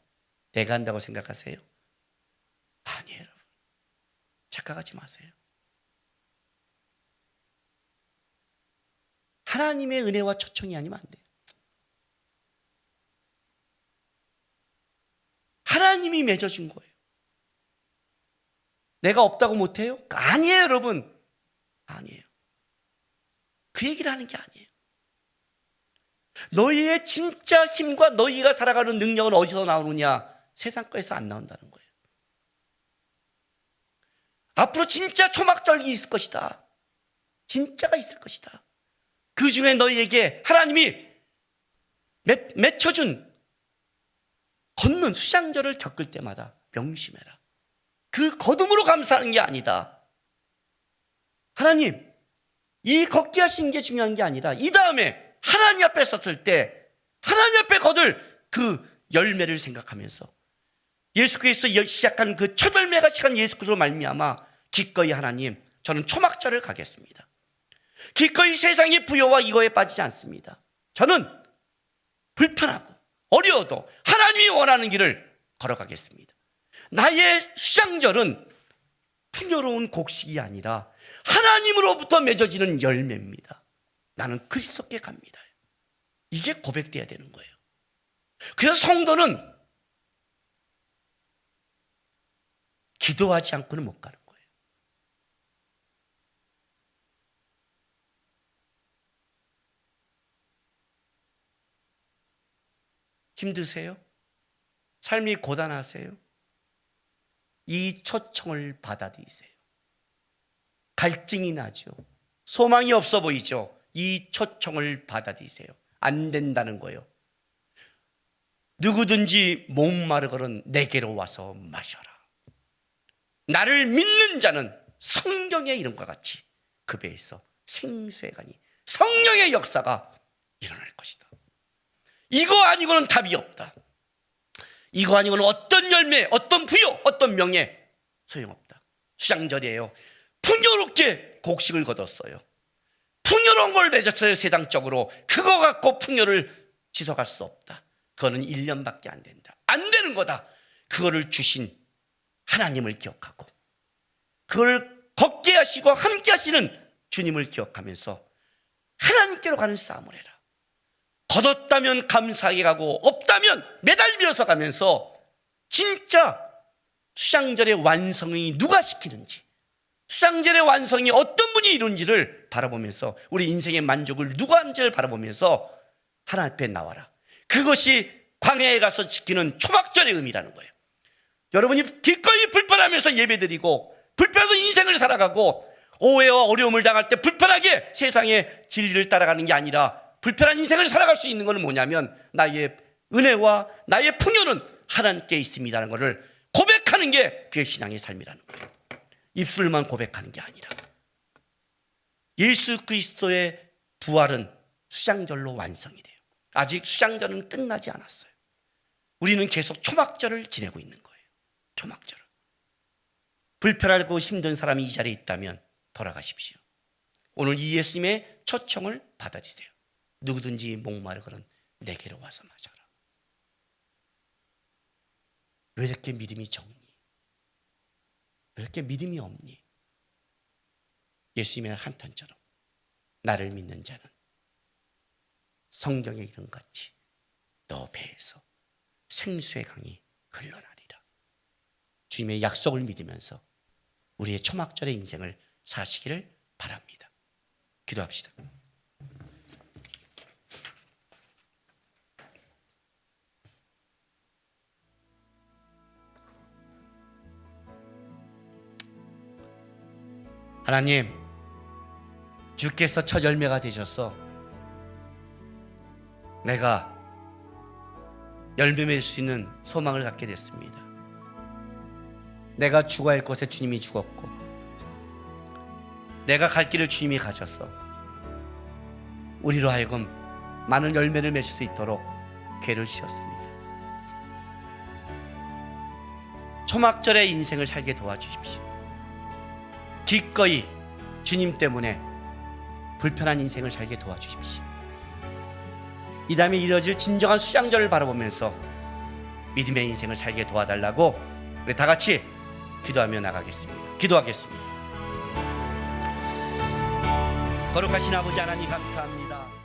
내가 한다고 생각하세요? 아니에요, 여러분. 착각하지 마세요. 하나님의 은혜와 초청이 아니면 안 돼요. 하나님이 맺어준 거예요. 내가 없다고 못해요? 아니에요, 여러분. 아니에요. 그 얘기를 하는 게 아니에요. 너희의 진짜 힘과 너희가 살아가는 능력은 어디서 나오느냐? 세상 거에서 안 나온다는 거예요. 앞으로 진짜 초막절이 있을 것이다. 진짜가 있을 것이다. 그 중에 너희에게 하나님이 맺혀준 걷는 수장절을 겪을 때마다 명심해라. 그 거둠으로 감사하는 게 아니다. 하나님, 이 걷게 하신 게 중요한 게 아니라 이 다음에 하나님 앞에 섰을 때 하나님 앞에 거둘 그 열매를 생각하면서 예수께서 시작한 그 첫 열매가 시작한 예수 그리스도로 말미암아 기꺼이 하나님, 저는 초막절을 가겠습니다. 기꺼이 세상의 부요와 이거에 빠지지 않습니다. 저는 불편하고 어려워도 하나님이 원하는 길을 걸어가겠습니다. 나의 수장절은 풍요로운 곡식이 아니라 하나님으로부터 맺어지는 열매입니다. 나는 그리스도께 갑니다. 이게 고백돼야 되는 거예요. 그래서 성도는 기도하지 않고는 못 가는 거예요. 힘드세요? 삶이 고단하세요? 이 초청을 받아들이세요. 갈증이 나죠. 소망이 없어 보이죠. 이 초청을 받아들이세요. 안 된다는 거예요. 누구든지 목마르거든 내게로 와서 마셔라. 나를 믿는 자는 성경의 이름과 같이 그 배에서 생수의 강이, 성령의 역사가 일어날 것이다. 이거 아니고는 답이 없다. 이거 아니고는 어떤 열매, 어떤 부요, 어떤 명예 소용없다. 수장절이에요. 풍요롭게 곡식을 거뒀어요. 풍요로운 걸 맺었어요. 세상적으로. 그거 갖고 풍요를 지속할 수 없다. 그거는 1년밖에 안 된다. 안 되는 거다. 그거를 주신 하나님을 기억하고 그걸 걷게 하시고 함께 하시는 주님을 기억하면서 하나님께로 가는 싸움을 해라. 거뒀다면 감사하게 가고 없다면 매달려서 가면서 진짜 수장절의 완성이 누가 시키는지, 수장절의 완성이 어떤 분이 이룬지를 바라보면서 우리 인생의 만족을 누가 한지를 바라보면서 하나님 앞에 나와라. 그것이 광야에 가서 지키는 초막절의 의미라는 거예요. 여러분이 기꺼이 불편하면서 예배드리고 불편해서 인생을 살아가고 오해와 어려움을 당할 때 불편하게 세상의 진리를 따라가는 게 아니라 불편한 인생을 살아갈 수 있는 것은 뭐냐면 나의 은혜와 나의 풍요는 하나님께 있습니다라는 것을 고백하는 게 그의 신앙의 삶이라는 거예요. 입술만 고백하는 게 아니라 예수 그리스도의 부활은 수장절로 완성이 돼요. 아직 수장절은 끝나지 않았어요. 우리는 계속 초막절을 지내고 있는 거예요. 초막절을. 불편하고 힘든 사람이 이 자리에 있다면 돌아가십시오. 오늘 이 예수님의 초청을 받아주세요. 누구든지 목마르거든 내게로 와서 마셔라. 왜 이렇게 믿음이 적니? 왜 이렇게 믿음이 없니? 예수님의 한탄처럼 나를 믿는 자는 성경에 이른 같이 너 배에서 생수의 강이 흘러나리라. 주님의 약속을 믿으면서 우리의 초막절의 인생을 사시기를 바랍니다. 기도합시다. 하나님, 주께서 첫 열매가 되셔서 내가 열매 맺을 수 있는 소망을 갖게 됐습니다. 내가 죽어야 할 곳에 주님이 죽었고 내가 갈 길을 주님이 가셔서 우리로 하여금 많은 열매를 맺을 수 있도록 기회를 주셨습니다. 초막절의 인생을 살게 도와주십시오. 기꺼이 주님 때문에 불편한 인생을 살게 도와주십시오. 이 다음에 이뤄질 진정한 수장절을 바라보면서 믿음의 인생을 살게 도와달라고 우리 다 같이 기도하며 나가겠습니다. 기도하겠습니다. 거룩하신 아버지 하나님 감사합니다.